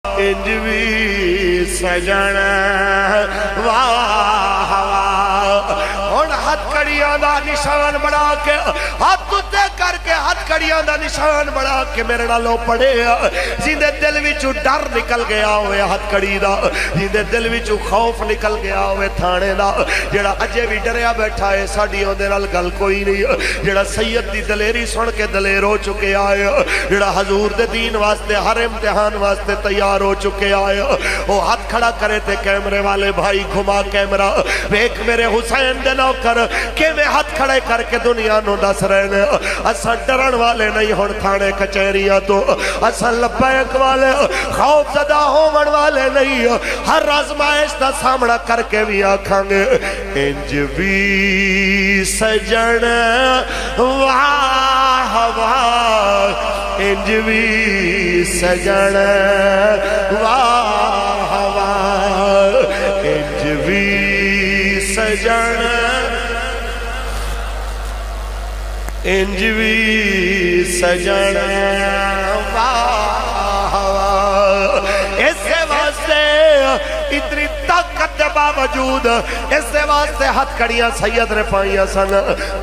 انج بھی سجن واہ واہ ہن ہتھ کڑیاں دا نشان بنا کے ہاتھ تے کر کے ہتھ کڑیاں دا نشان بنا کے میرے نالوں پڑھے جیندے دل وچوں ڈر نکل گیا ہوئے ہتھ کڑی دا جیندے دل وچوں خوف نکل گیا ہوئے تھانے دا جڑا اجے بھی ڈریا بیٹھا ہے ساڈی اودے نال گل کوئی نہیں جڑا سید دی دلیری سن کے دلیر ہو چکے آئے جڑا حضور دے دین واسطے ہر امتحان واسطے تیار ہو چکے آئے وہ ہاتھ کھڑا کرے تے کیمرے والے بھائی گھما کیمرہ ویک میرے حسین دے نوکر کہ میں ہاتھ کھڑے کر کے دنیا نو دس رہے اساں ڈرن والے نہیں ہون تھانے کچہریاں تو اساں لبیک والے خوف زدہ ہون والے نہیں ہر آزمائش دا سامنا کر کے بھی آکھاں گے انج بھی سجن واہ واہ انج بھی سجن واہ واہ انج بھی سجن انج بھی سجن واہ واہ اسے واسطے اتنی طاقت دے باوجود اسے واسطے ہاتھ کڑیاں سید نے پائیاں سن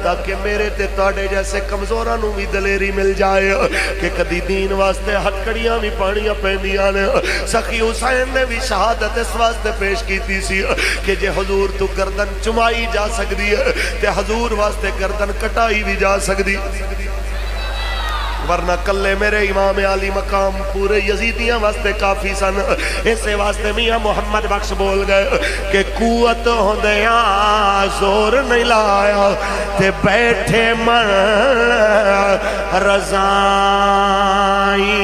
تاکہ میرے تے تواڈے جیسے کمزوراں نوں بھی دلیری مل جائے کہ کدی دین واسطے ہاتھ کڑیاں بھی پانیاں پیندیاں نے سخی حسین نے بھی شہادت اس واسطے پیش کیتی سی کہ جے حضور تو گردن چمائی جا سکدی ہے تے حضور واسطے گردن کٹائی بھی جا سکدی ورنہ کلے میرے امام علی مقام پورے یزیدیاں واسطے کافی سن اسے واسطے میاں محمد بخش بول گئے کہ قوت ہوندیاں زور نہیں لایا تے بیٹھے من رضائی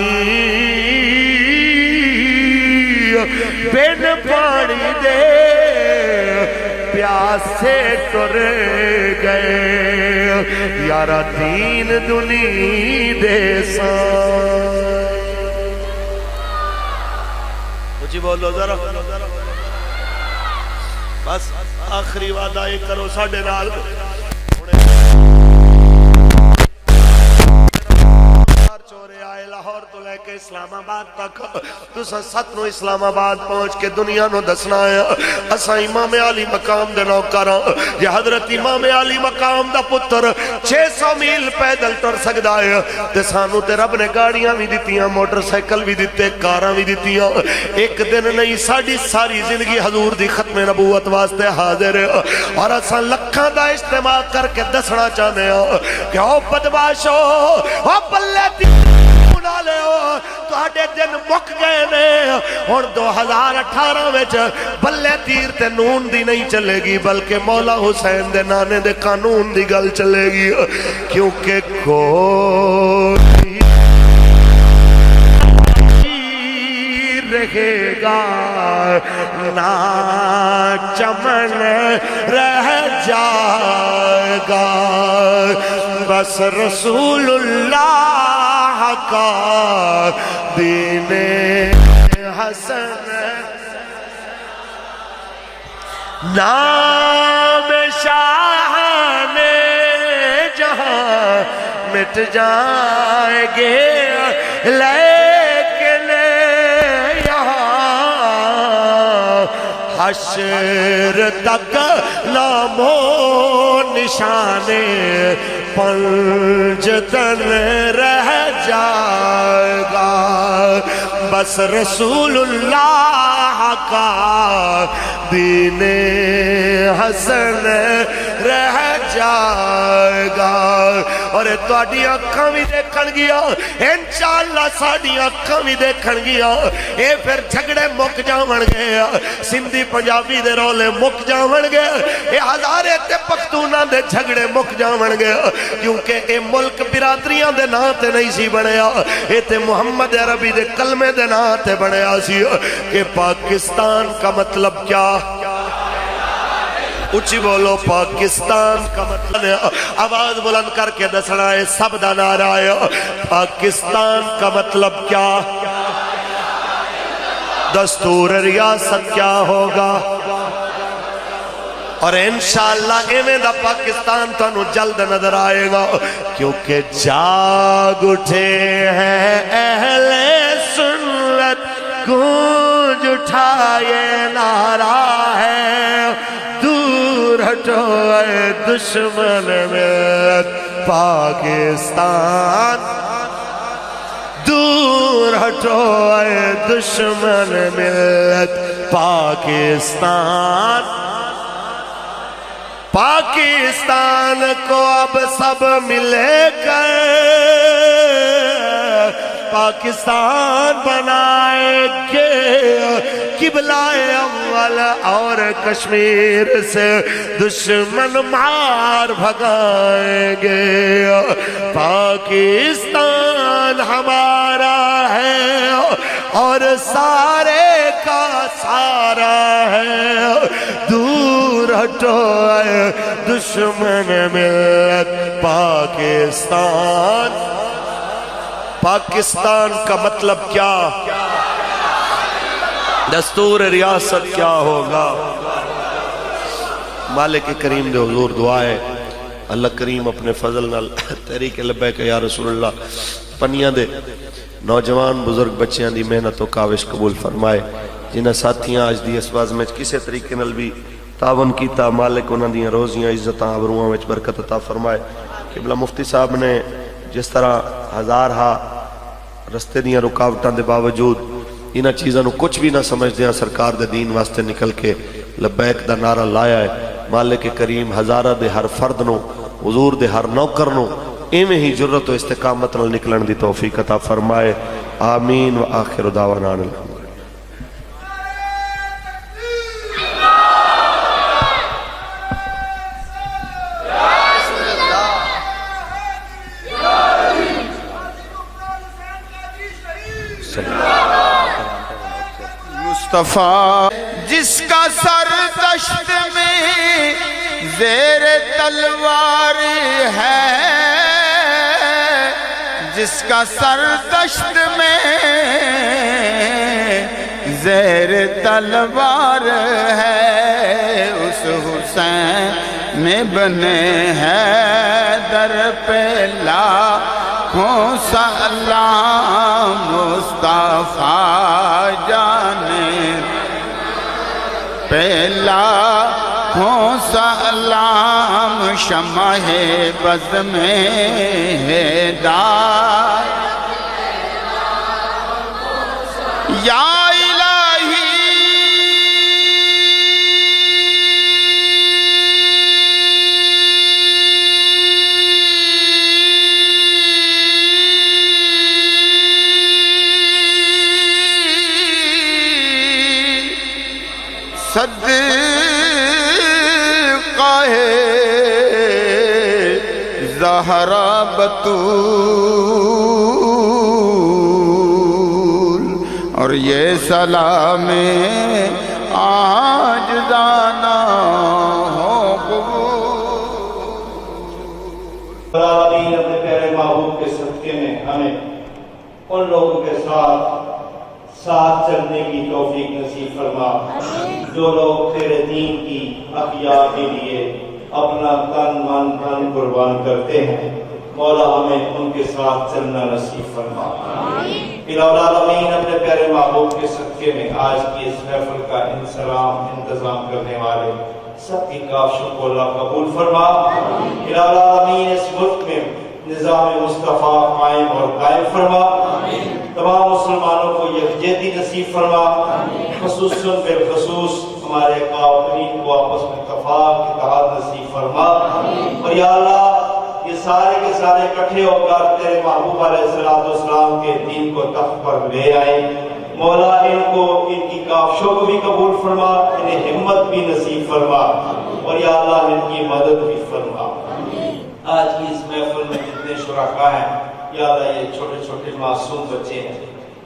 بن پانی دے پیاسے ٹر گئے یارا دین دنی دے سان مجھے بولو ذرا بس آخری وعدہ ایک کرو ساڑھے نال چورے آئے لاہور تو لے کے اسلام آباد تک تو ست نو اسلام آباد پہنچ کے دنیا نو دسنا ہے اساں امام علی مقام دے نوکراں یہ حضرت امام علی مقام دا پتر 600 میل پیدل ٹر سکدا ہے تے سانو تے رب نے گاڑیاں بھی دتیاں موٹر سائیکل بھی دتے کاراں بھی دتیاں ایک دن نہیں ساڈی ساری زندگی حضور دی ختم نبوت واسطے حاضر ہے اور اساں لکھاں دا اجتماع کر کے دسنا چاہنے ہیں کہ او بدماشو او بلے لے ہو توڑے دن مک گئے نے اور 2018 وچ بلے تیر تے نون دی نہیں چلے گی بلکہ مولا حسین دے نانے دے قانون دی گل چلے گی کیونکہ کوئی رہے گا نہ چمن رہ جائے گا بس رسول اللہ کا دین حسن نام شاہان جہاں مٹ جائیں گے لیکن یہاں حشر تک نام و نشانے پنجتن رہ جائے گا بس رسول اللہ کا دین حسن رہ جائے گا اور تواڈی اکھاں بھی دیکھن گیا انشاءاللہ ساڈی اکھاں بھی دیکھن گیا اے پھر جھگڑے مک جاون گے سندھی پنجابی دے رولے مک جاون گے اے ہزارے تے پختوناں دے جھگڑے مک جاون گے کیونکہ اے ملک برادریاں دے نا تے نہیں سی بنیا اے تے محمد عربی دے کلمے دے نا تے بنیا سی کہ پاکستان کا مطلب کیا اچھی بولو پاکستان کا مطلب ہے آواز بلند کر کے دسنا ہے سب دا نعرہ ہے پاکستان کا مطلب کیا دستور ریاست کیا ہوگا اور انشاءاللہ ایویں دا پاکستان تانوں جلد نظر آئے گا کیونکہ جاگ اٹھے ہیں اہل سنت گونج اٹھا یہ نعرہ ہے دور ہٹو اے دشمن ملت پاکستان دور ہٹو اے دشمن ملت پاکستان پاکستان کو اب سب ملے کر پاکستان بنائیں گے قبلہ اول اور کشمیر سے دشمن مار بھگائیں گے پاکستان ہمارا ہے اور سارے کا سارا ہے دور ہٹو اے دشمن ملت پاکستان پاکستان کا مطلب کیا دستور ریاست کیا ہوگا مالک کریم دے حضور دعائے اللہ کریم اپنے فضل نال تحریک لبیک یا رسول اللہ پنیاں دے نوجوان بزرگ بچیاں دی محنت و کاوش قبول فرمائے جنہ ساتھیاں آج دی اسواز میں کسے طریقے نال بھی تعاون کیتا مالک انہاں دیاں روزیاں عزتاں عبروہاں وچ برکت عطا فرمائے قبلہ مفتی صاحب نے جس طرح ہزارہا رستے دیاں رکاوٹاں دے باوجود انہاں چیزاں نو کچھ بھی نہ سمجھ دیاں سرکار دے دین واسطے نکل کے لبیک دا نعرہ لایا ہے مالک کریم ہزارہ دے ہر فرد نو حضور دے ہر نوکر نو ایمیں ہی جرت و استقامت نال نکلن دی توفیق عطا فرمائے آمین و آخر دعوانا الحمد مصطفیٰ جس کا سر دشت میں زیر تلوار ہے جس کا سر دشت میں زیر تلوار ہے اس حسین میں بنے ہیں در پہ لاکھوں سلام مصطفیٰ جانے پہ لاکھوں سلام شمع بز میں ہدایت یا صدقہ زہرا بتول اور یہ سلام آج دانا ہو قبول اپنے پیارے محبوب کے صدقے میں ہمیں ان لوگوں کے ساتھ چلنے کی توفیق نصیب فرما جو لوگ تیرے دین کی احیاء کے لیے اپنا تن من دھن قربان کرتے ہیں مولا ہمیں ان کے ساتھ چلنا نصیب فرما الہ العالمین اپنے پیارے محبوب کے صدقے میں آج کی اس محفل کا انتظام کرنے والے سب کی کاوشوں کو اللہ قبول فرما الہ العالمین اس ملک میں نظام مصطفیٰ قائم اور قائم فرما تمام مسلمانوں کو یکجہتی نصیب فرما خصوصاً بالخصوص ہمارے قائمین کو آپس میں اتفاق اتحاد نصیب فرما اور یا اللہ یہ سارے کے سارے اکٹھے ہو کر تیرے محبوب علیہ السلام کے دین کو تخت پر لے آئے مولا ان کو ان کی کاوشوں کو بھی قبول فرما انہیں ہمت بھی نصیب فرما اور یا اللہ ان کی مدد بھی فرما آج کی اس محفل میں جتنے شرکاء ہیں یا اللہ یہ چھوٹے چھوٹے معصوم بچے ہیں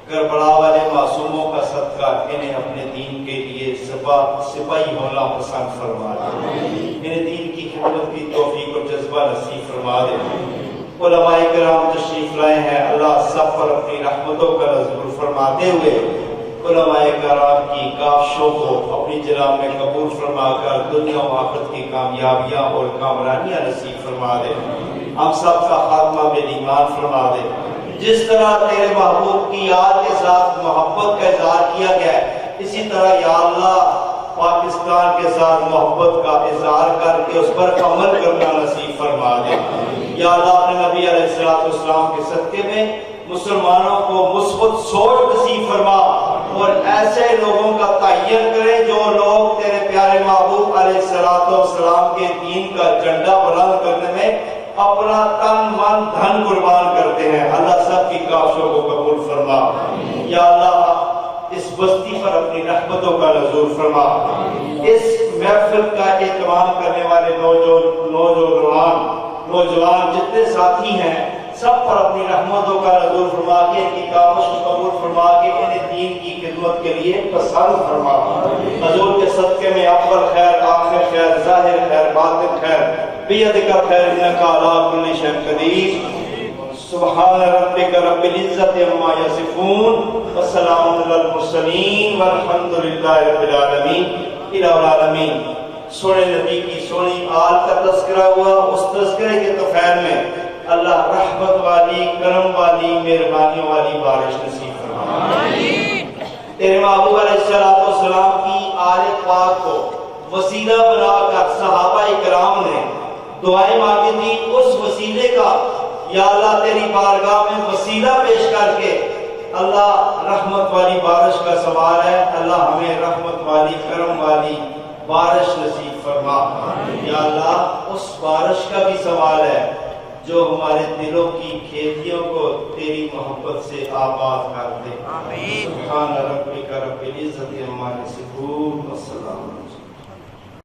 کربلا والے معصوموں کا صدقہ انہیں اپنے دین کے لیے سپاہی ہونا پسند فرما دے انہیں دین کی خدمت کی توفیق اور جذبہ نصیب فرما دے علماء کرام تشریف لائے ہیں اللہ سب پر اپنی رحمتوں کا نزول فرماتے ہوئے علماء کرام کی کاوشوں کو اپنی جناب میں قبول فرما کر دنیا و آخرت کی کامیابیاں اور کامرانیاں نصیب فرما دے ہم سب کا خاتمہ بالایمان فرما دے جس طرح تیرے محبوب کی یاد کے ساتھ محبت کا اظہار کیا گیا ہے، اسی طرح یا اللہ پاکستان کے ساتھ محبت کا اظہار کر کے اس پر عمل کرنا نصیب فرما دے۔ یا اللہ اپنے نبی علیہ السلام کے صدقے میں مسلمانوں کو مثبت سوچ نصیب فرما اور ایسے لوگوں کا تعین کرے جو لوگ تیرے پیارے محبوب علیہ السلام کے دین کا جھنڈا بلند کرنے میں اپنا تن من دھن قربان کرتے ہیں۔ اللہ سب کی کاوشوں کو قبول فرما۔ یا اللہ اس بستی پر اپنی رحمتوں کا نزول فرما۔ اس محفل کا اہتمام کرنے والے نوجوان جتنے ساتھی ہیں سب پر اپنی رحمتوں کا نزول فرما کے ان کی کاوش کو قبول فرما کے انہیں دین کی خدمت کے لیے پسند فرما۔ حضور کے صدقے میں اول خیر، آخر خیر، ظاہر خیر، باطن خیر، بیدک خیر، انک علی کل شیء قدیر۔ سبحان ربک رب العزت عما یصفون وسلام علی المرسلین والحمد للہ رب العالمین الہ العالمین۔ سونے نبی کی سونی آل کا تذکرہ ہوا، اس تذکرے کے طفیل میں اللہ رحمت والی، کرم والی، مہربانی والی بارش نصیب فرما۔ تیرے محبوب علیہ السلام کی آل پاک کو وسیلہ بنا کر صحابہ کرام نے دعائیں مانگی تھی، اس وسیلے کا یا اللہ تیری بارگاہ میں وسیلہ پیش کر کے اللہ رحمت والی بارش کا سوال ہے، اللہ ہمیں رحمت والی، کرم والی بارش نصیب فرما۔ یا اللہ اس بارش کا بھی سوال ہے جو ہمارے دلوں کی کھیتیوں کو تیری محبت سے آباد کر دے۔ سبحان ربک رب العزت عما یصفون والسلام